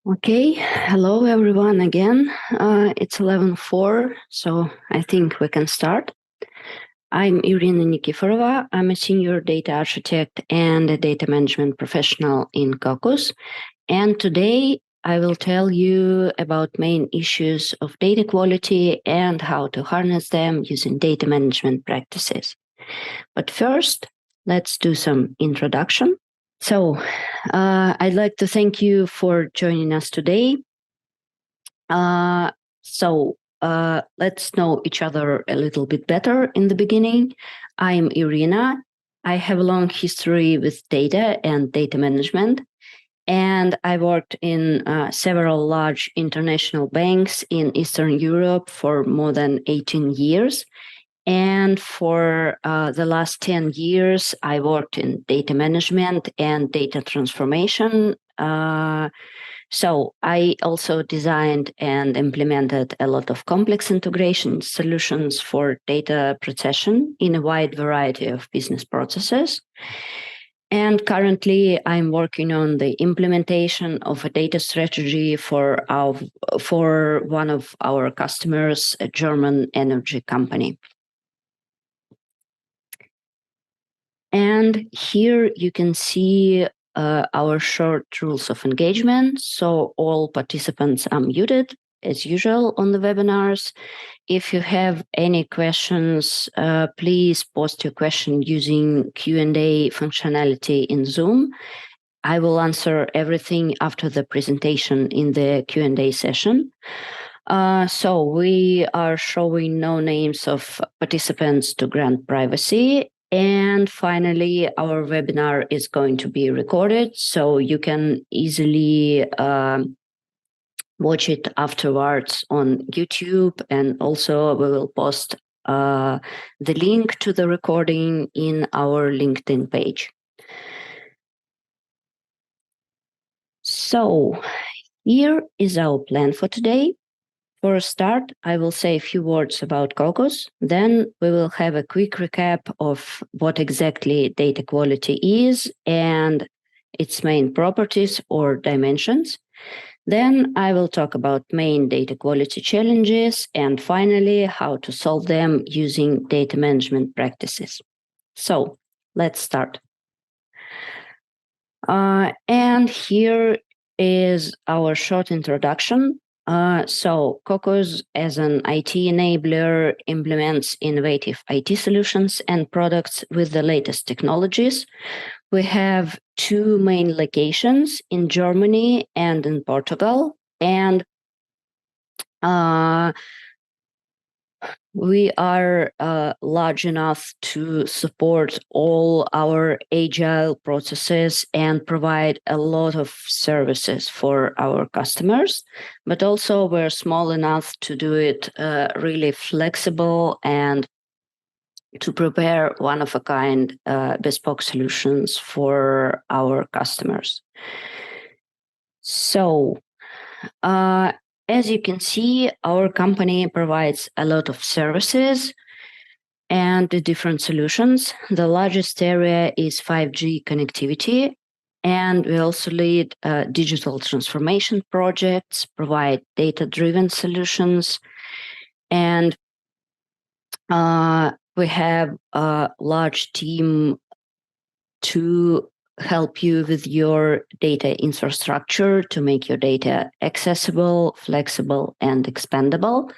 Okay, hello everyone again. It's 11:04, so I think we can start. I'm Irina Nikiforova. I'm a senior data architect and a data management professional in Cocos. And today I will tell you about main issues of data quality and how to harness them using data management practices. But first, let's do some introduction. So, I'd like to thank you for joining us today. Let's know each other a little bit better in the beginning. I'm Irina. I have a long history with data and data management, and I worked in several large international banks in Eastern Europe for more than 18 years. And for the last 10 years, I worked in data management and data transformation. So I also designed and implemented a lot of complex integration solutions for data processing in a wide variety of business processes. And currently, I'm working on the implementation of a data strategy for one of our customers, a German energy company. And here you can see our short rules of engagement. So all participants are muted as usual on the webinars. If you have any questions, please post your question using Q&A functionality in Zoom. I will answer everything after the presentation in the Q&A session. So we are showing no names of participants to grant privacy. And finally, our webinar is going to be recorded, so you can easily watch it afterwards on YouTube. And also we will post the link to the recording in our LinkedIn page. So here is our plan for today. For a start, I will say a few words about Cocos. Then we will have a quick recap of what exactly data quality is and its main properties or dimensions. Then I will talk about main data quality challenges and finally how to solve them using data management practices. So let's start. And here is our short introduction. So Cocos, as an IT enabler, implements innovative IT solutions and products with the latest technologies. We have two main locations in Germany and in Portugal, and we are large enough to support all our agile processes and provide a lot of services for our customers. But also we're small enough to do it really flexible and to prepare one-of-a-kind bespoke solutions for our customers. So, as you can see, our company provides a lot of services and different solutions. The largest area is 5G connectivity, and we also lead digital transformation projects, provide data-driven solutions, and we have a large team to help you with your data infrastructure to make your data accessible, flexible, and expandable.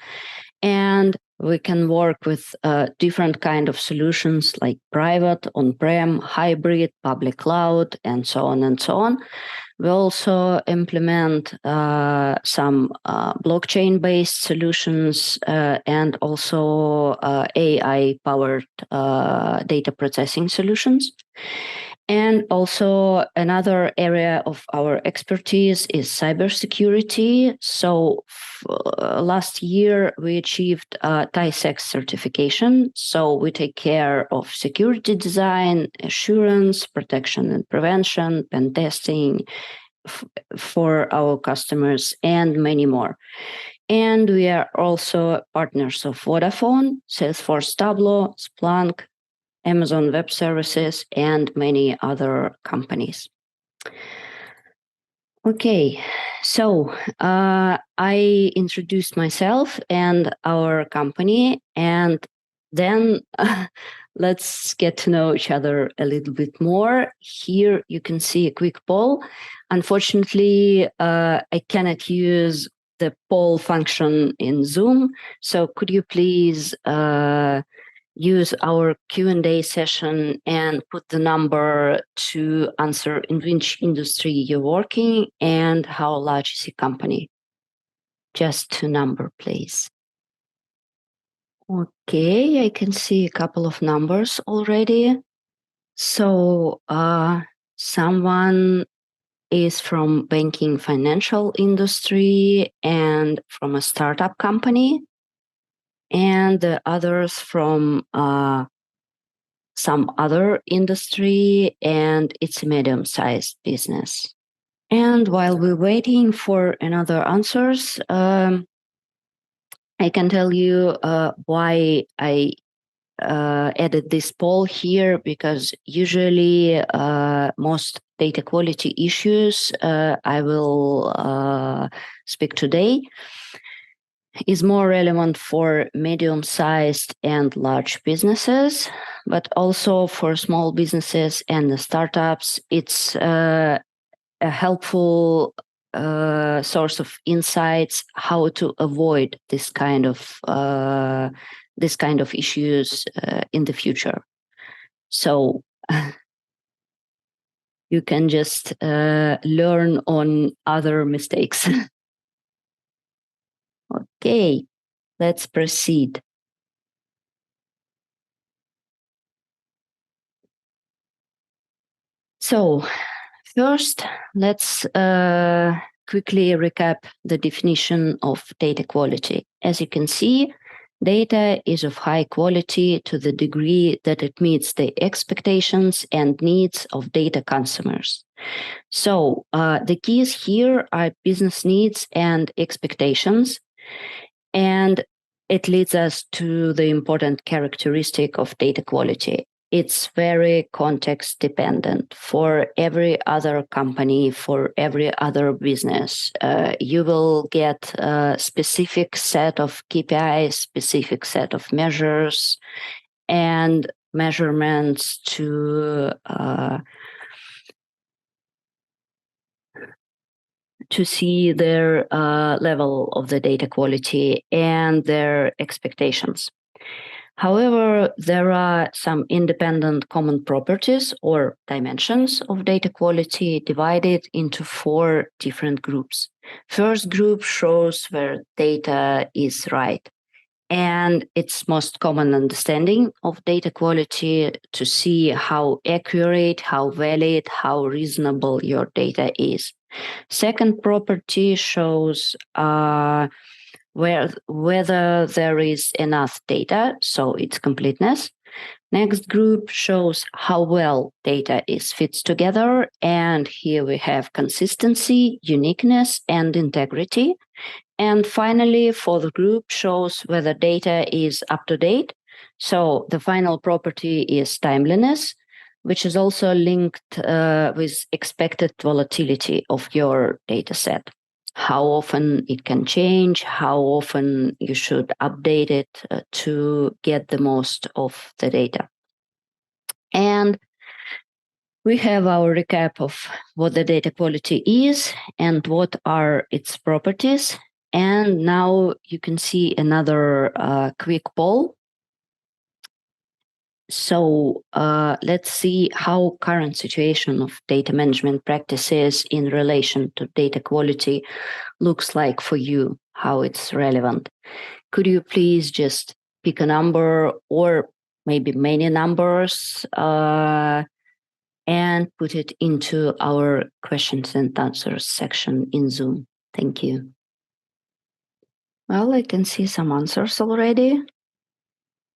And we can work with different kind of solutions like private, on-prem, hybrid, public cloud, and so on and so on. We also implement some blockchain-based solutions and also AI-powered data processing solutions. And also another area of our expertise is cybersecurity. So last year we achieved TISAX certification. So we take care of security design, assurance, protection and prevention, pen testing for our customers, and many more. And we are also partners of Vodafone, Salesforce Tableau, Splunk, Amazon Web Services, and many other companies. Okay, so I introduced myself and our company, and then let's get to know each other a little bit more. Here you can see a quick poll. Unfortunately, I cannot use the poll function in Zoom, so could you please use our Q&A session and put the number to answer in which industry you're working and how large is your company. Just to number, please. Okay, I can see a couple of numbers already. So someone is from banking financial industry and from a startup company, and the others from some other industry, and it's a medium-sized business. And while we're waiting for another answers, I can tell you why I added this poll here, because usually most data quality issues I will speak today is more relevant for medium-sized and large businesses, but also for small businesses and the startups. It's a helpful source of insights how to avoid this kind of issues in the future. So you can just learn on other mistakes. Okay, let's proceed. So first, let's quickly recap the definition of data quality. As you can see, data is of high quality to the degree that it meets the expectations and needs of data consumers. So the keys here are business needs and expectations, and it leads us to the important characteristic of data quality. It's very context dependent. For every other company, for every other business, you will get a specific set of KPIs, specific set of measures and measurements to see their level of the data quality and their expectations. However, there are some independent common properties or dimensions of data quality divided into 4 different groups. First group shows where data is right, and its most common understanding of data quality to see how accurate, how valid, how reasonable your data is. Second property shows whether there is enough data, so its completeness. Next group shows how well data is fits together, and here we have consistency, uniqueness, and integrity. And finally, for the group shows whether data is up to date. So the final property is timeliness, which is also linked with expected volatility of your data set. How often it can change, how often you should update it to get the most of the data. And we have our recap of what the data quality is and what are its properties. And now you can see another quick poll. So let's see how current situation of data management practices in relation to data quality looks like for you, how it's relevant. Could you please just pick a number or maybe many numbers and put it into our questions and answers section in Zoom? Thank you. Well, I can see some answers already.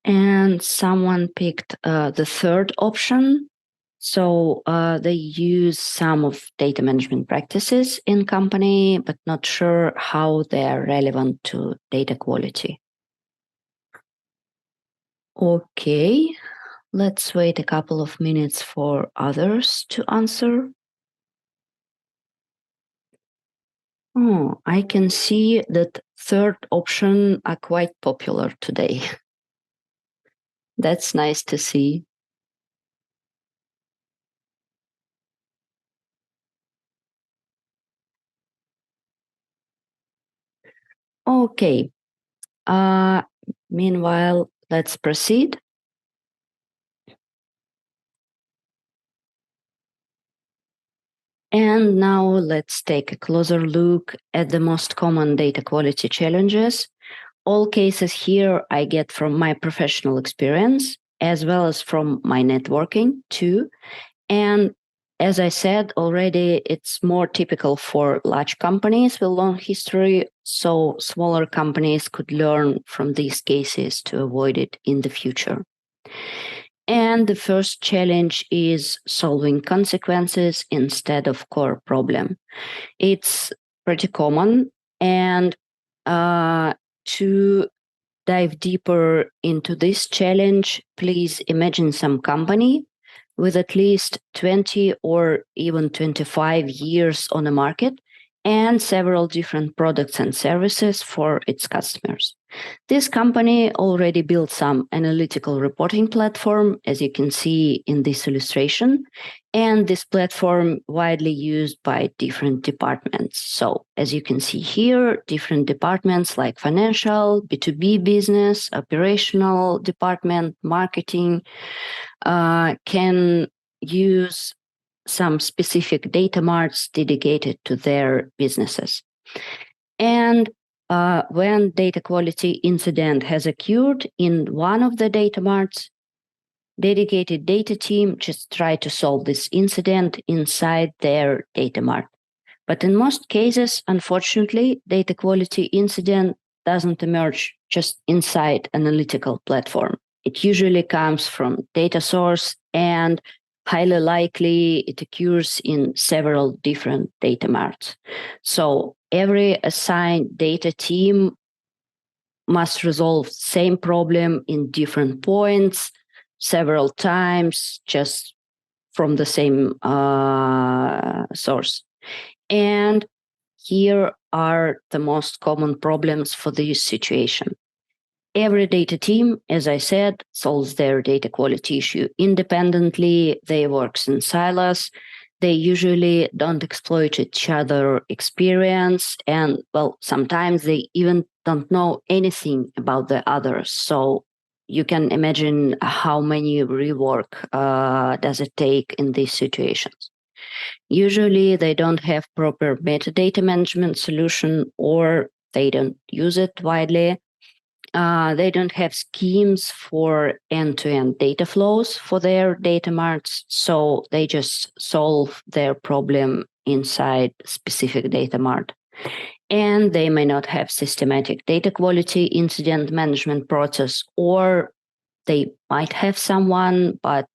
And someone picked the third option. So they use some of data management practices in company, but not sure how they are relevant to data quality. Okay, let's wait a couple of minutes for others to answer. Oh, I can see that third option are quite popular today. That's nice to see. Okay. Uh, Meanwhile, let's proceed. And now let's take a closer look at the most common data quality challenges. All cases here I get from my professional experience, as well as from my networking too. And as I said already, it's more typical for large companies with long history, so smaller companies could learn from these cases to avoid it in the future. And the first challenge is solving consequences instead of core problem. It's pretty common. And to dive deeper into this challenge, please imagine some company with at least 20 or even 25 years on the market and several different products and services for its customers. This company already built some analytical reporting platform, as you can see in this illustration, and this platform widely used by different departments. So, as you can see here, different departments like financial, B2B business, operational department, marketing can use some specific data marts dedicated to their businesses. And when data quality incident has occurred in one of the data marts, dedicated data team just try to solve this incident inside their data mart. But in most cases, unfortunately, data quality incident doesn't emerge just inside analytical platform. It usually comes from data source and highly likely it occurs in several different data marts. So every assigned data team must resolve same problem in different points several times just from the same source. And here are the most common problems for this situation. Every data team, as I said, solves their data quality issue independently. They work in silos. They usually don't exploit each other experience. And well, sometimes they even don't know anything about the others. So you can imagine how many rework does it take in these situations. Usually they don't have proper metadata management solution or they don't use it widely. They don't have schemes for end-to-end data flows for their data marts, so they just solve their problem inside specific data mart. And they may not have systematic data quality incident management process, or they might have someone, but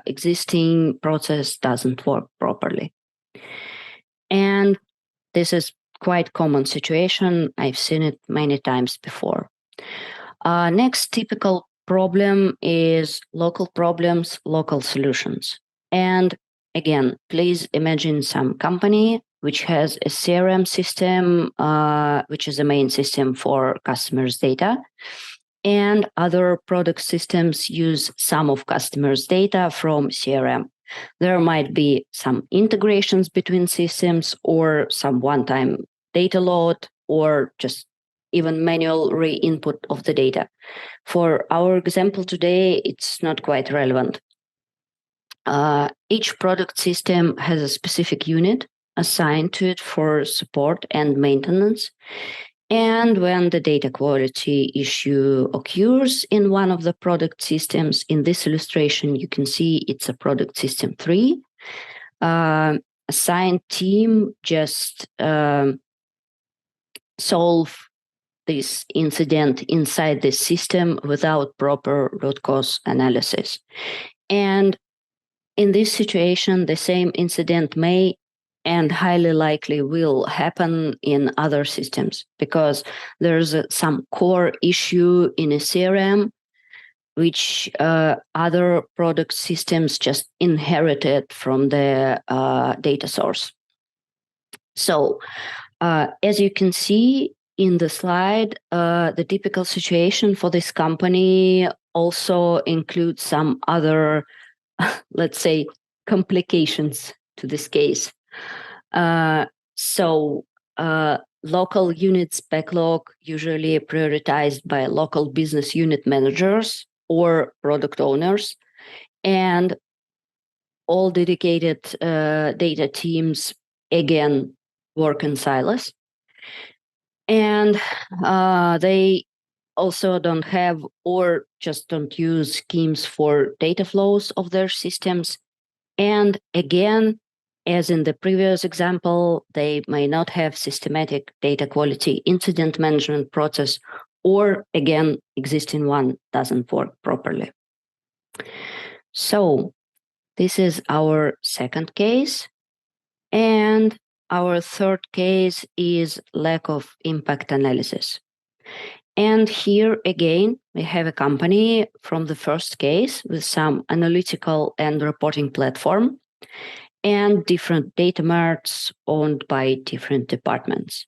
existing process doesn't work properly. And this is quite common situation. I've seen it many times before. Next typical problem is local problems, local solutions. And again, please imagine some company which has a CRM system, which is the main system for customers' data. And other product systems use some of customers' data from CRM. There might be some integrations between systems or some one-time data load or just even manual re-input of the data. For our example today, it's not quite relevant. Each product system has a specific unit assigned to it for support and maintenance. And when the data quality issue occurs in one of the product systems, in this illustration, you can see it's a product system 3. Assigned team just solve this incident inside the system without proper root cause analysis. And in this situation, the same incident may and highly likely will happen in other systems because there's some core issue in a CRM which other product systems just inherited from the data source. So As you can see in the slide, the typical situation for this company also includes some other, let's say, complications to this case. So local units backlog usually prioritized by local business unit managers or product owners, and all dedicated data teams again work in silos, and they also don't have or just don't use schemes for data flows of their systems. And again, as in the previous example, they may not have systematic data quality incident management process, or again, existing one doesn't work properly. So this is our second case. And our third case is lack of impact analysis. And here again, we have a company from the first case with some analytical and reporting platform and different data marts owned by different departments.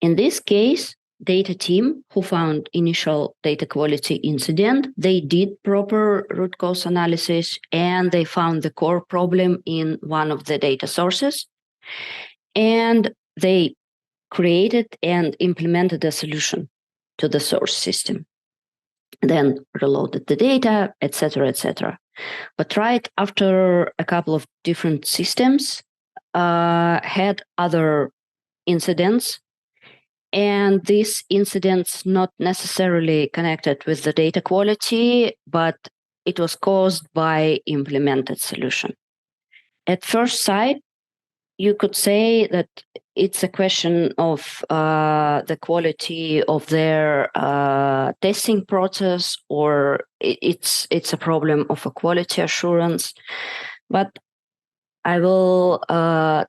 In this case, data team who found initial data quality incident, they did proper root cause analysis and they found the core problem in one of the data sources. And they created and implemented a solution to the source system, then reloaded the data, etc., etc. But right after a couple of different systems had other incidents, and these incidents not necessarily connected with the data quality, but it was caused by implemented solution. At first sight, you could say that it's a question of the quality of their testing process, or it's a problem of a quality assurance. But I will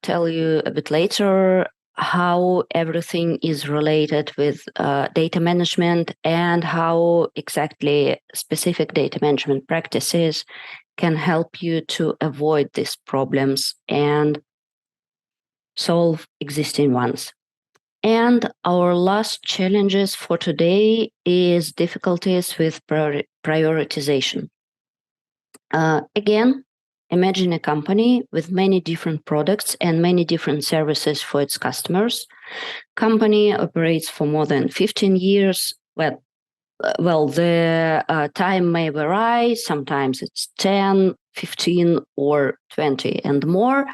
tell you a bit later how everything is related with data management and how exactly specific data management practices can help you to avoid these problems and solve existing ones. And our last challenges for today is difficulties with prioritization. Again, imagine a company with many different products and many different services for its customers. Company operates for more than 15 years. Well, the time may vary. Sometimes it's 10, 15, or 20 and more.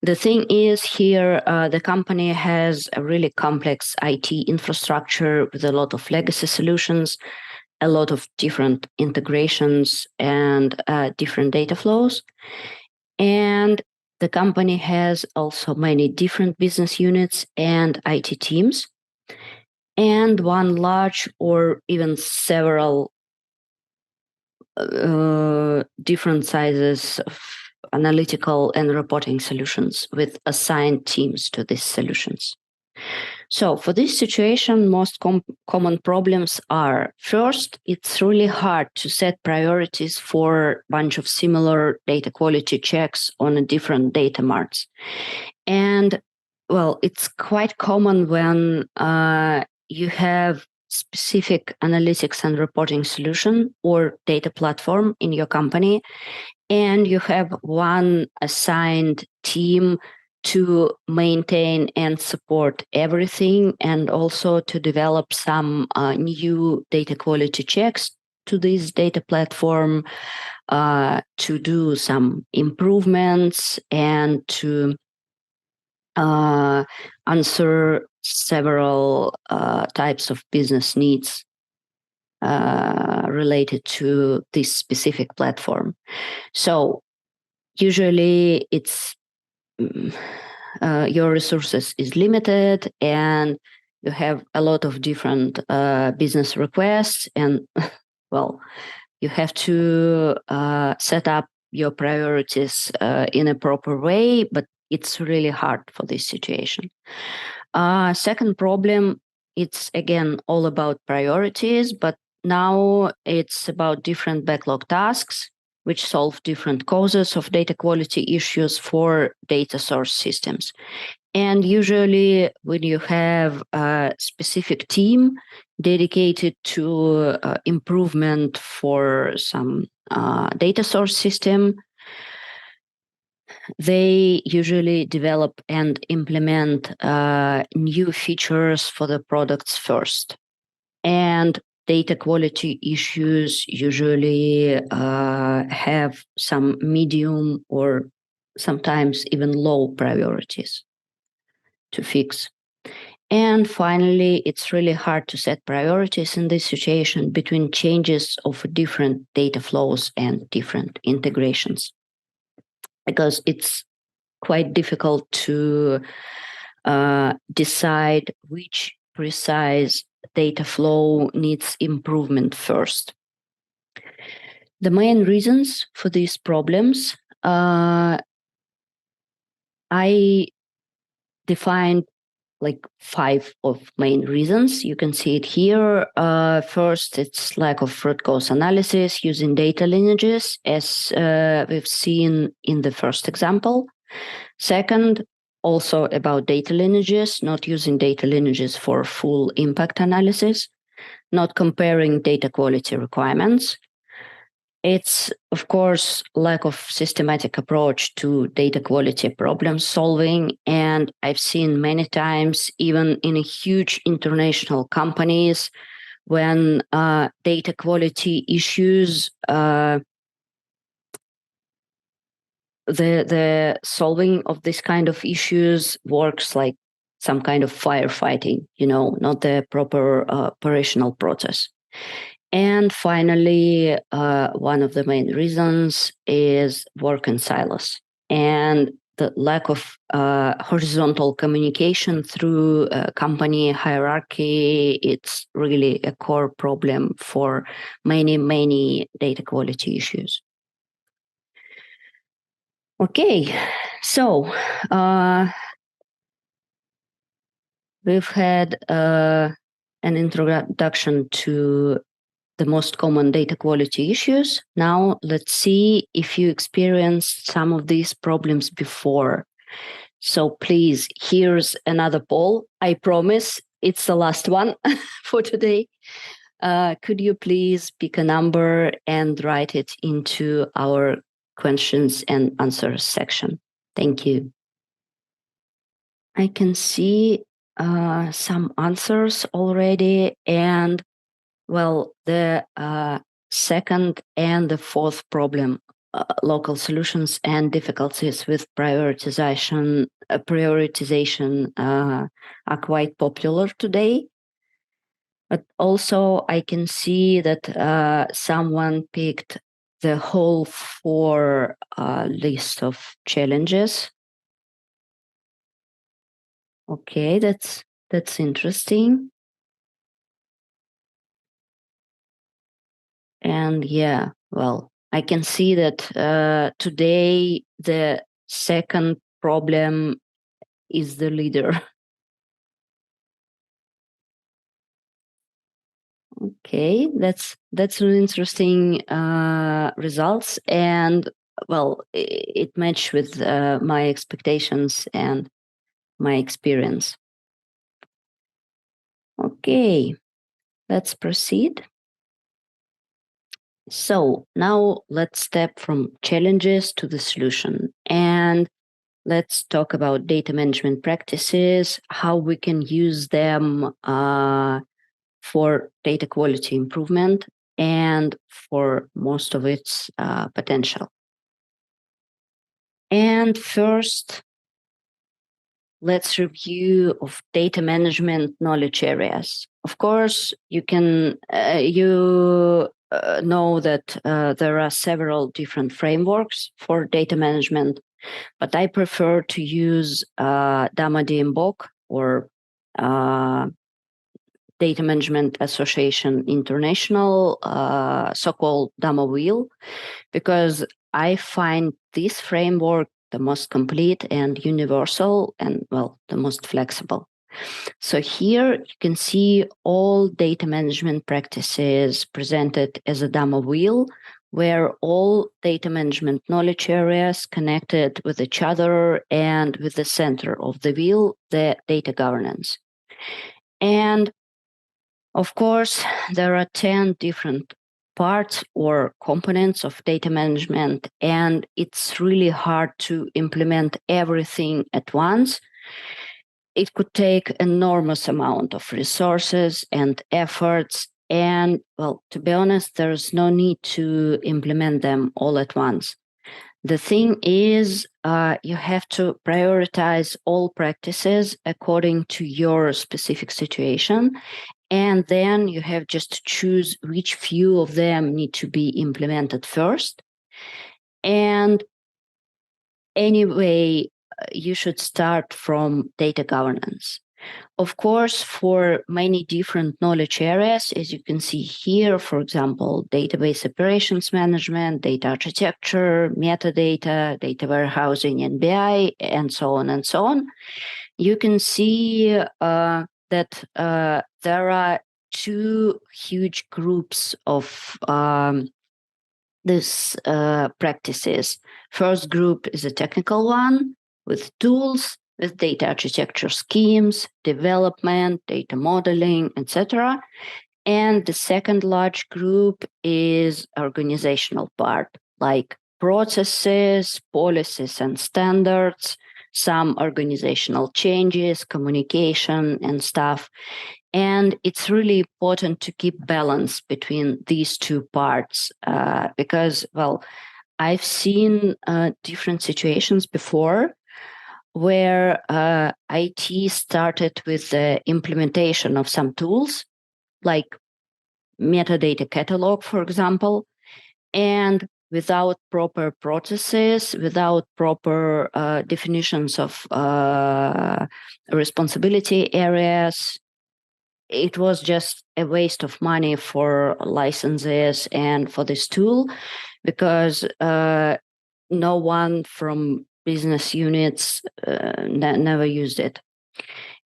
The thing is here, the company has a really complex IT infrastructure with a lot of legacy solutions, a lot of different integrations and different data flows. And the company has also many different business units and IT teams, and one large or even several different sizes of analytical and reporting solutions with assigned teams to these solutions. So for this situation, most common problems are, first, it's really hard to set priorities for a bunch of similar data quality checks on different data marts. And well, it's quite common when you have specific analytics and reporting solution or data platform in your company, and you have one assigned team to maintain and support everything, and also to develop some new data quality checks to this data platform, to do some improvements, and to answer several types of business needs related to this specific platform. So usually it's your resources is limited, and you have a lot of different business requests, and well, you have to set up your priorities in a proper way, but it's really hard for this situation. Second problem, it's again all about priorities, but now it's about different backlog tasks. which solve different causes of data quality issues for data source systems. And usually when you have a specific team dedicated to improvement for some data source system, they usually develop and implement new features for the products first. And data quality issues usually have some medium or sometimes even low priorities to fix. And finally, it's really hard to set priorities in this situation between changes of different data flows and different integrations, because it's quite difficult to decide which precise data flow needs improvement first. The main reasons for these problems, I defined like 5 of main reasons. You can see it here. First, it's lack of root cause analysis using data lineages, as we've seen in the first example. Second, also about data lineages, not using data lineages for full impact analysis, not comparing data quality requirements. It's, of course, lack of systematic approach to data quality problem solving. And I've seen many times, even in huge international companies, when data quality issues, the solving of this kind of issues works like some kind of firefighting, not the proper operational process. And finally, one of the main reasons is work in silos and the lack of horizontal communication through company hierarchy. It's really a core problem for many data quality issues. Okay, so we've had an introduction to the most common data quality issues. Now let's see if you experienced some of these problems before. So please, here's another poll. I promise it's the last one for today. Could you please pick a number and write it into our questions and answers section? Thank you. I can see some answers already, and well, the second and the fourth problem, local solutions and difficulties with prioritization are quite popular today. But also I can see that someone picked the whole 4 list of challenges. Okay, that's interesting. And yeah, well, I can see that today the second problem is the leader. Okay, that's an interesting results, and well, it matched with my expectations and my experience. Okay, let's proceed. So now let's step from challenges to the solution, and let's talk about data management practices, how we can use them for data quality improvement and for most of its potential. And first, let's review of data management knowledge areas. Of course, you can know that there are several different frameworks for data management, but I prefer to use DAMA-DMBOK or Data Management Association International, so-called DAMA wheel, because I find this framework the most complete and universal and, well, the most flexible. So here you can see all data management practices presented as a DAMA wheel where all data management knowledge areas connected with each other and with the center of the wheel, the data governance. And of course, there are 10 different parts or components of data management, and it's really hard to implement everything at once. It could take enormous amount of resources and efforts. And well, to be honest, there's no need to implement them all at once. The thing is, you have to prioritize all practices according to your specific situation. And then you have just to choose which few of them need to be implemented first. And anyway, you should start from data governance. Of course, for many different knowledge areas, as you can see here, for example, database operations management, data architecture, metadata, data warehousing and BI, and so on, you can see that there are two huge groups of these practices. First group is a technical one with tools, with data architecture schemes, development, data modeling, etc. And the second large group is organizational part, like processes, policies, and standards, some organizational changes, communication, and stuff. And it's really important to keep balance between these two parts because, well, I've seen different situations before where IT started with the implementation of some tools, like metadata catalog, for example, and without proper processes, without proper definitions of responsibility areas, it was just a waste of money for licenses and for this tool because no one from business units never used it.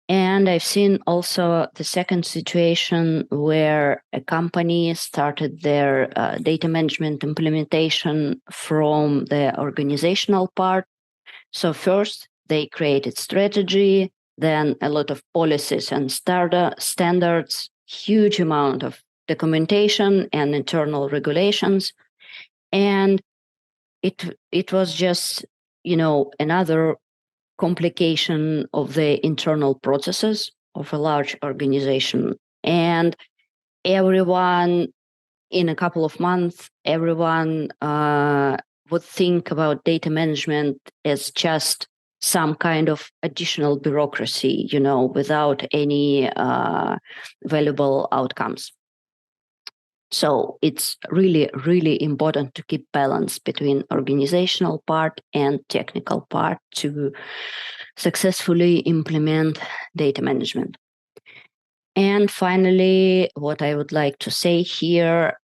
And I've seen also the second situation where a company started their data management implementation from the organizational part. So first they created strategy, then a lot of policies and standards, huge amount of documentation and internal regulations. And it was just, another complication of the internal processes of a large organization. And everyone, in a couple of months, everyone would think about data management as just some kind of additional bureaucracy, without any valuable outcomes. So it's really, really important to keep balance between organizational part and technical part to successfully implement data management. And finally, what I would like to say here,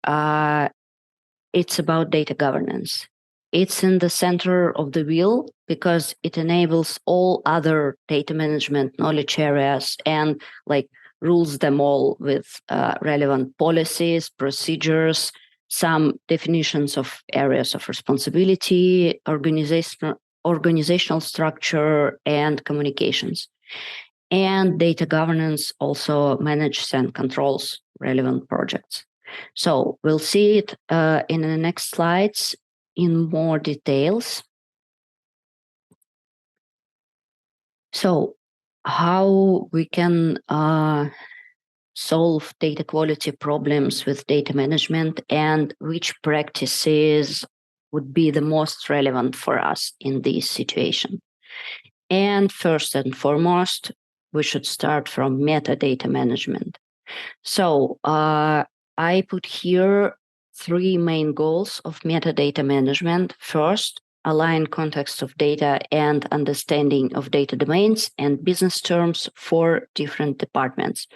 it's about data governance. It's in the center of the wheel because it enables all other data management knowledge areas and rules them all with relevant policies, procedures, some definitions of areas of responsibility, organizational structure, and communications. And data governance also manages and controls relevant projects. So we'll see it in the next slides in more details. So how we can solve data quality problems with data management and which practices would be the most relevant for us in this situation. And first and foremost, we should start from metadata management. So I put here 3 main goals of metadata management. First, align context of data and understanding of data domains and business terms for different departments.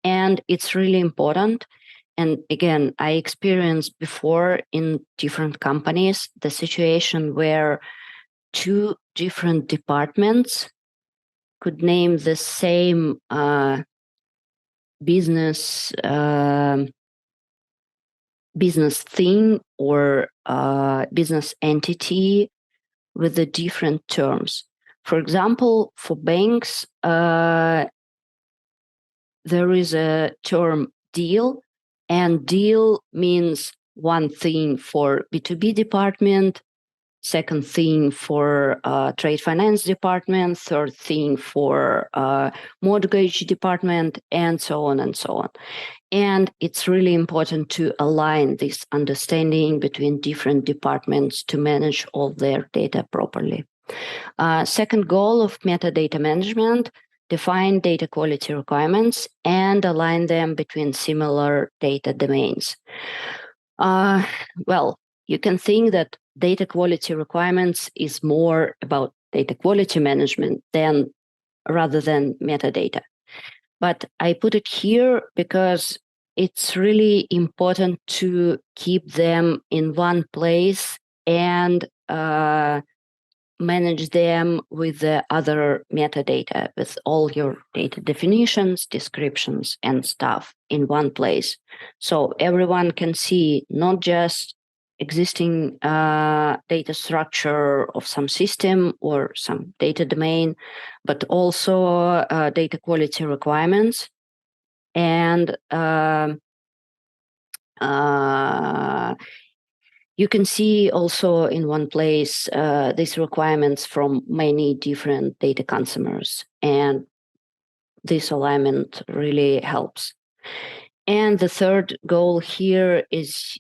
And it's really important. And again, I experienced before in different companies the situation where 2 different departments could name the same business business thing or business entity with the different terms. For example, for banks, there is a term deal, and deal means one thing for B2B department, second thing for trade finance department, third thing for mortgage department, and so on and so on. And it's really important to align this understanding between different departments to manage all their data properly. Second goal of metadata management: define data quality requirements and align them between similar data domains. Well, you can think that data quality requirements is more about data quality management rather than metadata. But I put it here because it's really important to keep them in one place and manage them with the other metadata, with all your data definitions, descriptions, and stuff in one place. So everyone can see not just existing data structure of some system or some data domain, but also data quality requirements and you can see also in one place these requirements from many different data consumers, and this alignment really helps. And the third goal here is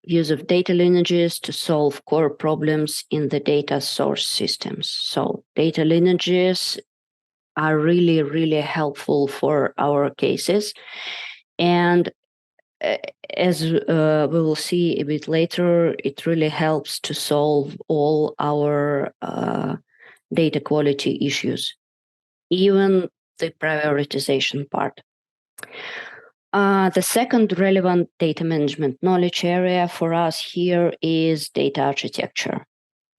use of data lineages to solve core problems in the data source systems. So data lineages are really, really helpful for our cases. And as we will see a bit later, it really helps to solve all our data quality issues, even the prioritization part. The second relevant data management knowledge area for us here is data architecture.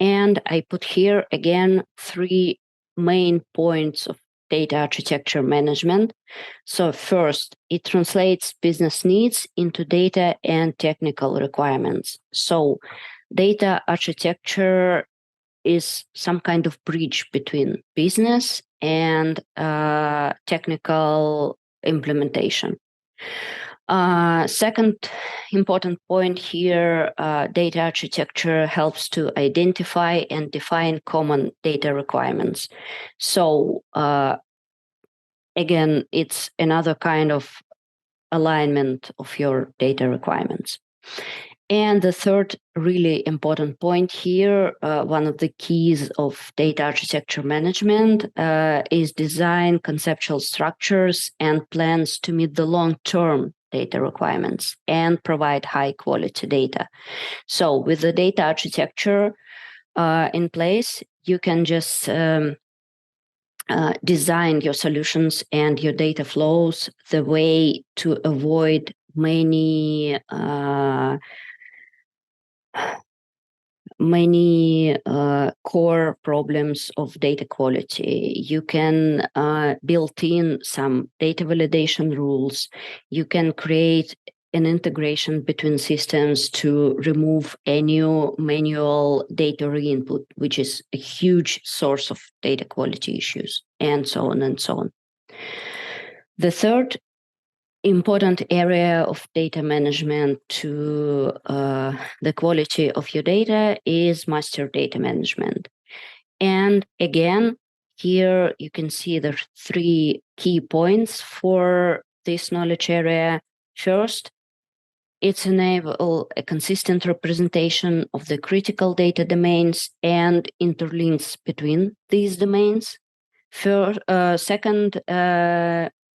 And I put here again 3 main points of data architecture management. So first, it translates business needs into data and technical requirements. So data architecture is some kind of bridge between business and technical implementation. Second important point here, data architecture helps to identify and define common data requirements. So again, it's another kind of alignment of your data requirements. And the third really important point here, one of the keys of data architecture management is design conceptual structures and plans to meet the long-term data requirements and provide high quality data. So with the data architecture in place, you can just design your solutions and your data flows the way to avoid many core problems of data quality. You can build in some data validation rules. You can create an integration between systems to remove any manual data re-input, which is a huge source of data quality issues, and so on and so on. The third important area of data management to the quality of your data is master data management. And again, here you can see the 3 key points for this knowledge area. First, it's enable a consistent representation of the critical data domains and interlinks between these domains. Second,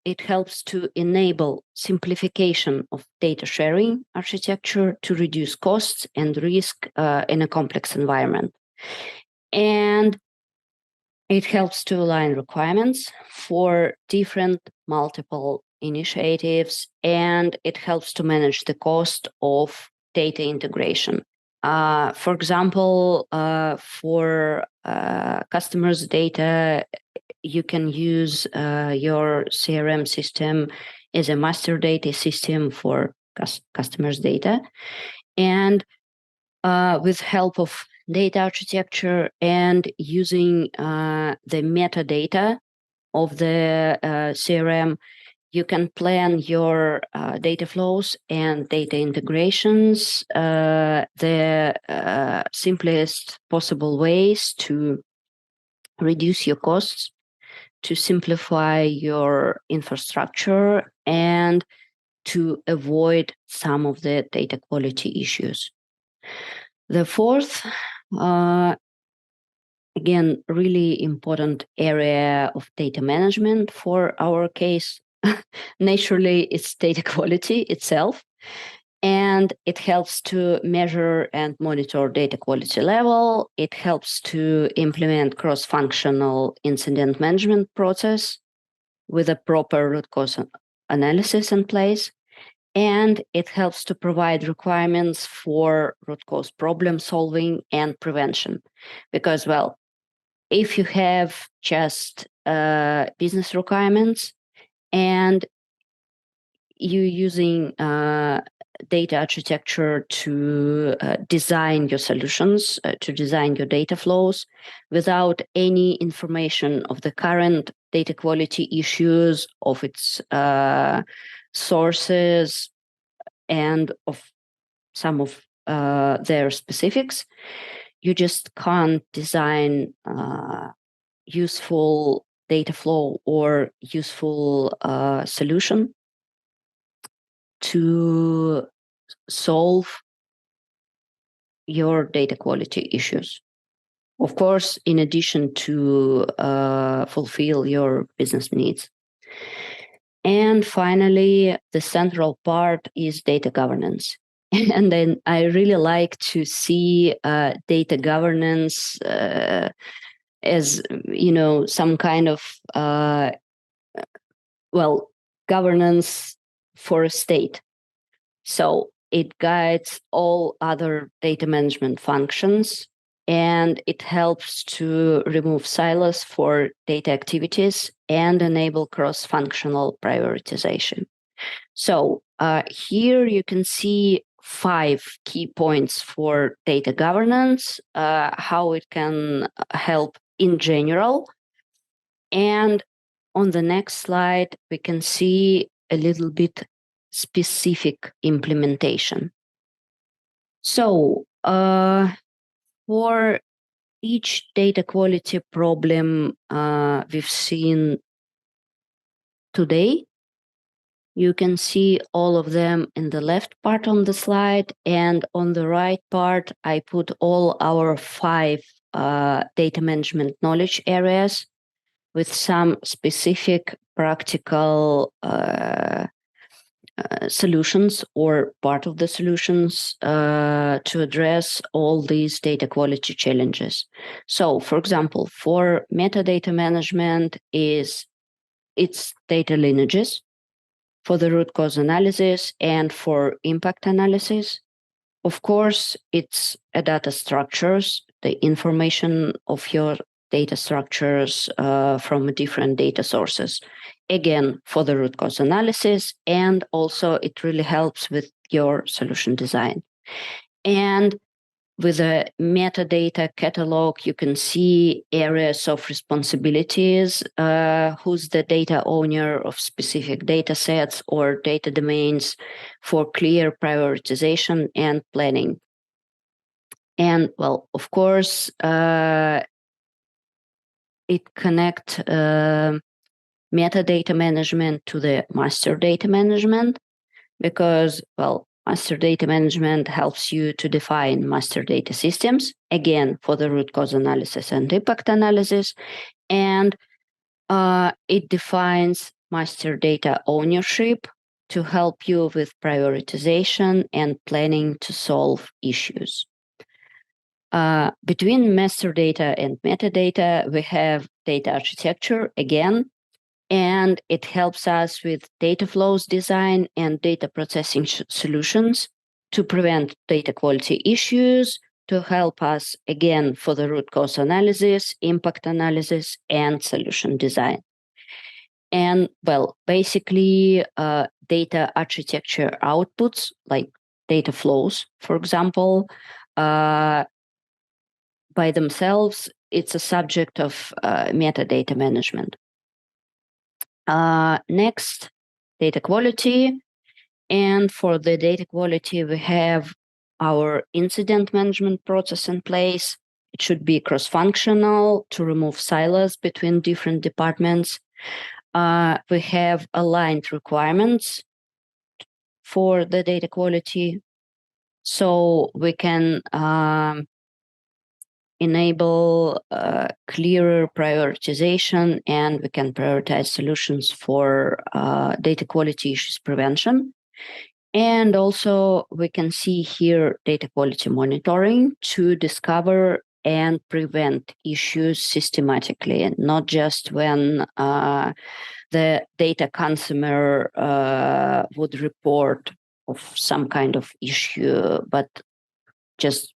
it helps to enable simplification of data sharing architecture to reduce costs and risk in a complex environment. And it helps to align requirements for different multiple initiatives, and it helps to manage the cost of data integration. For example, for customers' data, you can use your CRM system as a master data system for customers' data. And with help of data architecture and using the metadata of the CRM, you can plan your data flows and data integrations the simplest possible ways to reduce your costs, to simplify your infrastructure, and to avoid some of the data quality issues. The fourth, again, really important area of data management for our case, naturally, it's data quality itself. And it helps to measure and monitor data quality level. It helps to implement cross-functional incident management process with a proper root cause analysis in place. And it helps to provide requirements for root cause problem solving and prevention. Because, well, if you have just business requirements and you're using data architecture to design your solutions, to design your data flows without any information of the current data quality issues, of its sources, and of some of their specifics, you just can't design useful data flow or useful solution to solve your data quality issues. Of course, in addition to fulfill your business needs. And finally, the central part is data governance. And then I really like to see data governance as, some kind of, governance for a state. So it guides all other data management functions, and it helps to remove silos for data activities and enable cross-functional prioritization. So here you can see 5 key points for data governance, how it can help in general. And on the next slide, we can see a little bit specific implementation. So for each data quality problem we've seen today, you can see all of them in the left part on the slide, and on the right part, I put all our 5 data management knowledge areas with some specific practical solutions or part of the solutions to address all these data quality challenges. So, for example, for metadata management it's data lineages, for the root cause analysis and for impact analysis. Of course, it's data structures, the information of your data structures from different data sources. Again, for the root cause analysis, and also it really helps with your solution design. And with a metadata catalog, you can see areas of responsibilities, who's the data owner of specific data sets or data domains for clear prioritization and planning. And, well, of course, it connects metadata management to the master data management because, well, master data management helps you to define master data systems, again, for the root cause analysis and impact analysis. And it defines master data ownership to help you with prioritization and planning to solve issues. Between master data and metadata, we have data architecture again, and it helps us with data flows design and data processing solutions to prevent data quality issues, to help us, again, for the root cause analysis, impact analysis, and solution design. And well, basically data architecture outputs like data flows, for example, by themselves, it's a subject of metadata management. Next, data quality. And for the data quality, we have our incident management process in place. It should be cross-functional to remove silos between different departments. We have aligned requirements for the data quality, so we can enable clearer prioritization, and we can prioritize solutions for data quality issues prevention. And also we can see here data quality monitoring to discover and prevent issues systematically, and not just when the data consumer would report of some kind of issue, but just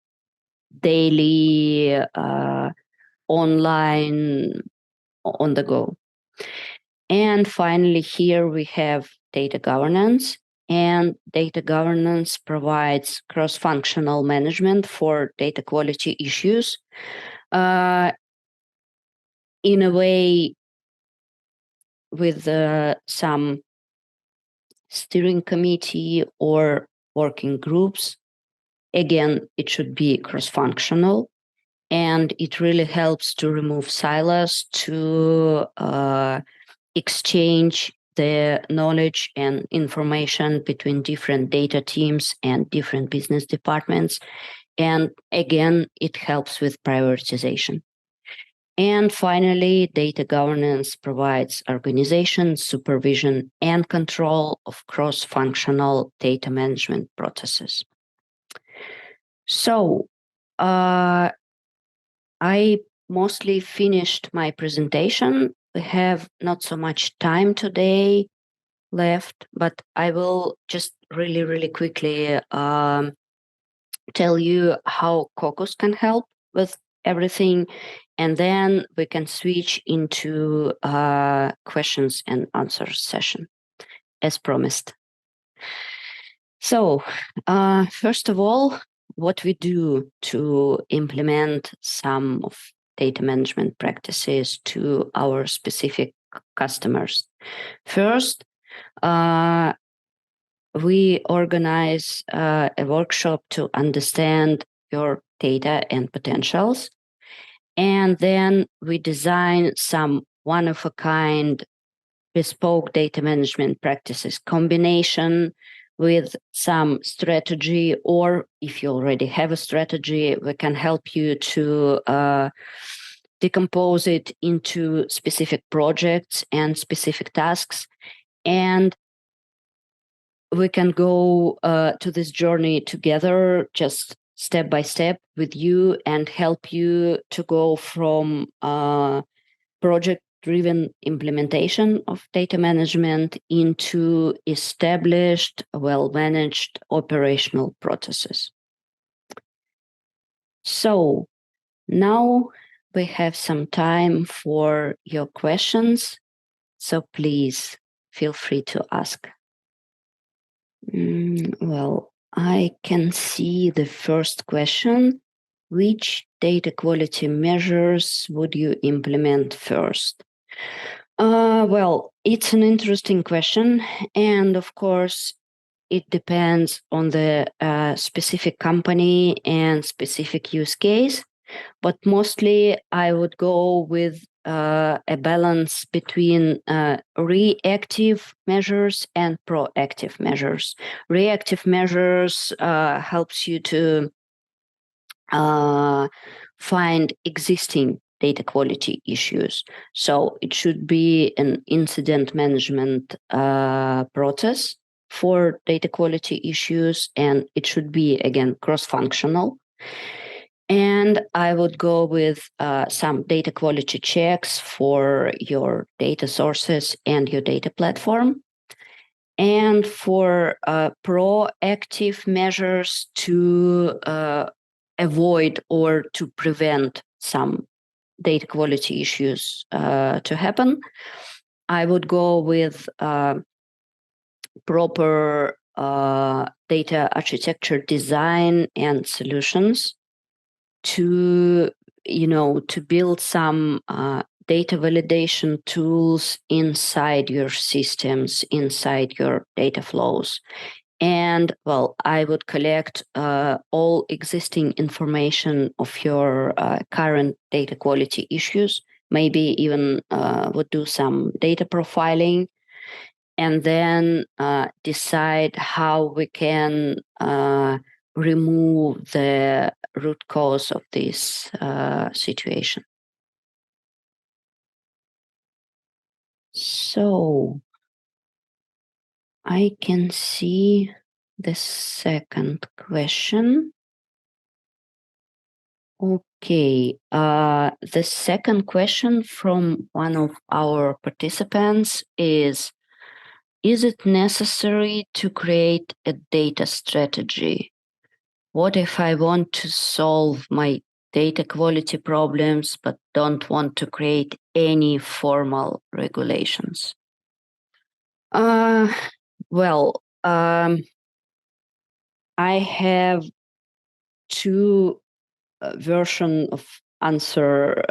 daily online on the go. And finally, here we have data governance. And data governance provides cross-functional management for data quality issues in a way with some steering committee or working groups. Again, it should be cross-functional, and it really helps to remove silos, to exchange the knowledge and information between different data teams and different business departments. And again, it helps with prioritization. And finally, data governance provides organization, supervision, and control of cross-functional data management processes. So, I mostly finished my presentation. We have not so much time today left, but I will just really quickly tell you how Cocos can help with everything, and then we can switch into questions and answers session, as promised. So, first of all, what we do to implement some of data management practices to our specific customers. First, we organize a workshop to understand your data and potentials. And then we design some one-of-a-kind bespoke data management practices combination with some strategy, or if you already have a strategy, we can help you to decompose it into specific projects and specific tasks. And we can go to this journey together, just step by step with you, and help you to go from project-driven implementation of data management into established, well-managed operational processes. So now we have some time for your questions, so please feel free to ask. Well, I can see the first question. Which data quality measures would you implement first? Well, it's an interesting question. And of course, it depends on the specific company and specific use case. But mostly I would go with a balance between reactive measures and proactive measures. Reactive measures helps you to find existing data quality issues. So it should be an incident management process for data quality issues, and it should be, again, cross-functional. And I would go with some data quality checks for your data sources and your data platform. And for proactive measures to avoid or to prevent some data quality issues to happen, I would go with proper data architecture design and solutions to build some data validation tools inside your systems, inside your data flows. And I would collect all existing information of your current data quality issues, maybe even would do some data profiling, and then decide how we can remove the root cause of this situation. So I can see the second question. Okay, the second question from one of our participants is it necessary to create a data strategy? What if I want to solve my data quality problems but don't want to create any formal regulations? Well, I have two version of answer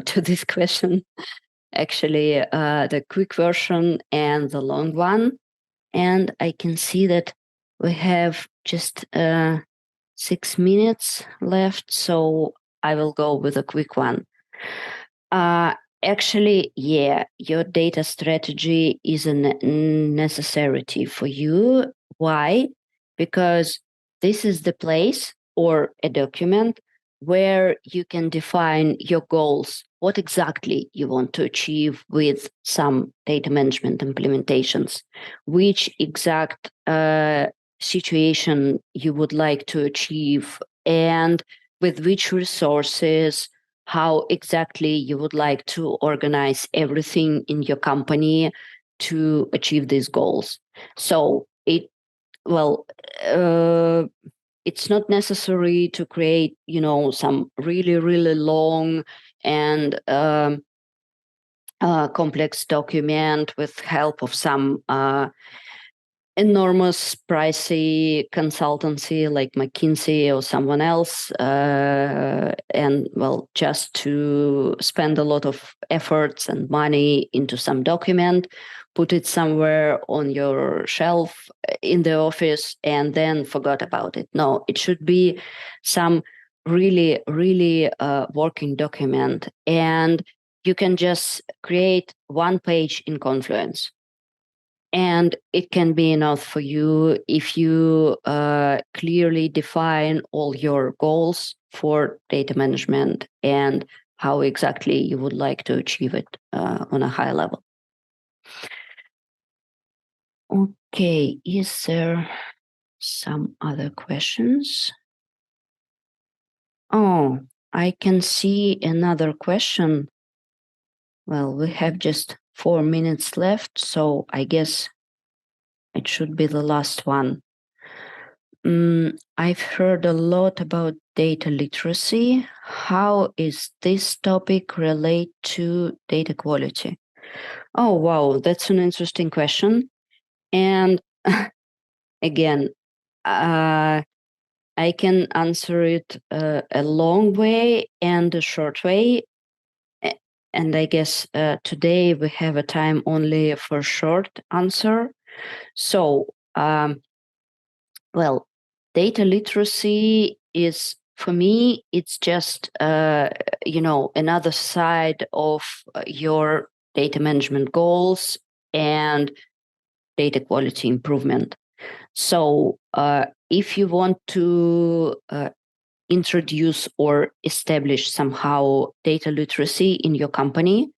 to this question. Actually, the quick version and the long one. And I can see that we have just 6 minutes left, so I will go with a quick one. Actually, yeah, your data strategy is a necessity for you. Why? Because this is the place or a document where you can define your goals, what exactly you want to achieve with some data management implementations, which exact situation you would like to achieve, and with which resources, how exactly you would like to organize everything in your company to achieve these goals. So it's not necessary to create, some really, really long and complex document with help of some enormous pricey consultancy like McKinsey or someone else, and just to spend a lot of efforts and money into some document, put it somewhere on your shelf in the office, and then forgot about it. No, it should be some really, really working document, and you can just create one page in Confluence. And it can be enough for you if you clearly define all your goals for data management and how exactly you would like to achieve it on a high level. Okay, is there some other questions? Oh, I can see another question. Well, we have just 4 minutes left, so I guess it should be the last one. I've heard a lot about data literacy. How is this topic relate to data quality? Oh, wow, that's an interesting question. And again, I can answer it a long way and a short way. And I guess today we have a time only for short answer. So, data literacy is, for me, it's just another side of your data management goals and data quality improvement. So if you want to introduce or establish somehow data literacy in your company,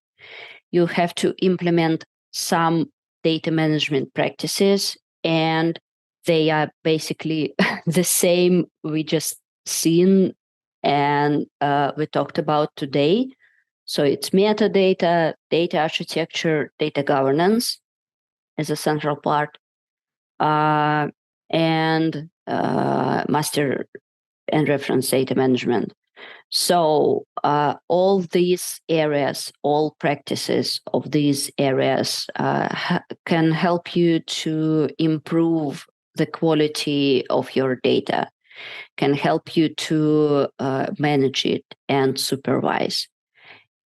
you have to implement some data management practices, and they are basically the same we just seen and we talked about today. So it's metadata, data architecture, data governance as a central part, and master and reference data management. So all these areas, all practices of these areas can help you to improve the quality of your data, can help you to manage it and supervise.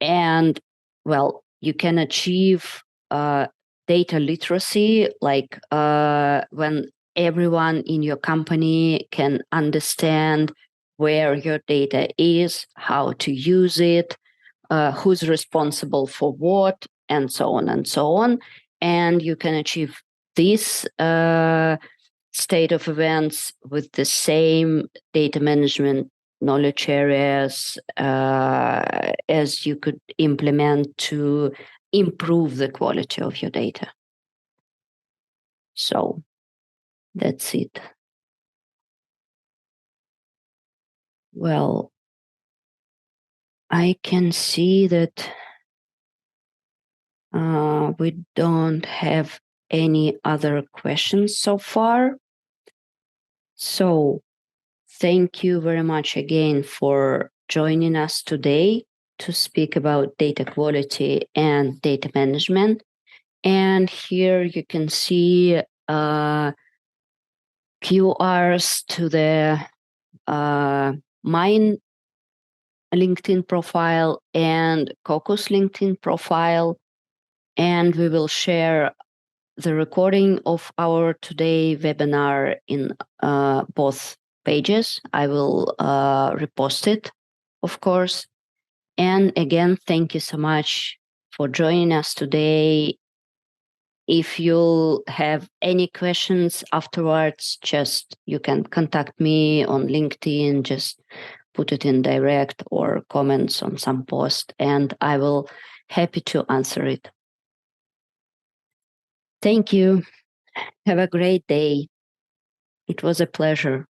And well, you can achieve data literacy, like when everyone in your company can understand where your data is, how to use it, who's responsible for what, and so on and so on. And you can achieve this state of events with the same data management knowledge areas as you could implement to improve the quality of your data. So that's it. Well, I can see that we don't have any other questions so far. So thank you very much again for joining us today to speak about data quality and data management. And here you can see QRs to the mine LinkedIn profile and Cocos LinkedIn profile. And we will share the recording of our today webinar in both pages. I will repost it, of course. And again, thank you so much for joining us today. If you'll have any questions afterwards, just you can contact me on LinkedIn, just put it in direct or comments on some post, and I will happy to answer it. Thank you. Have a great day. It was a pleasure.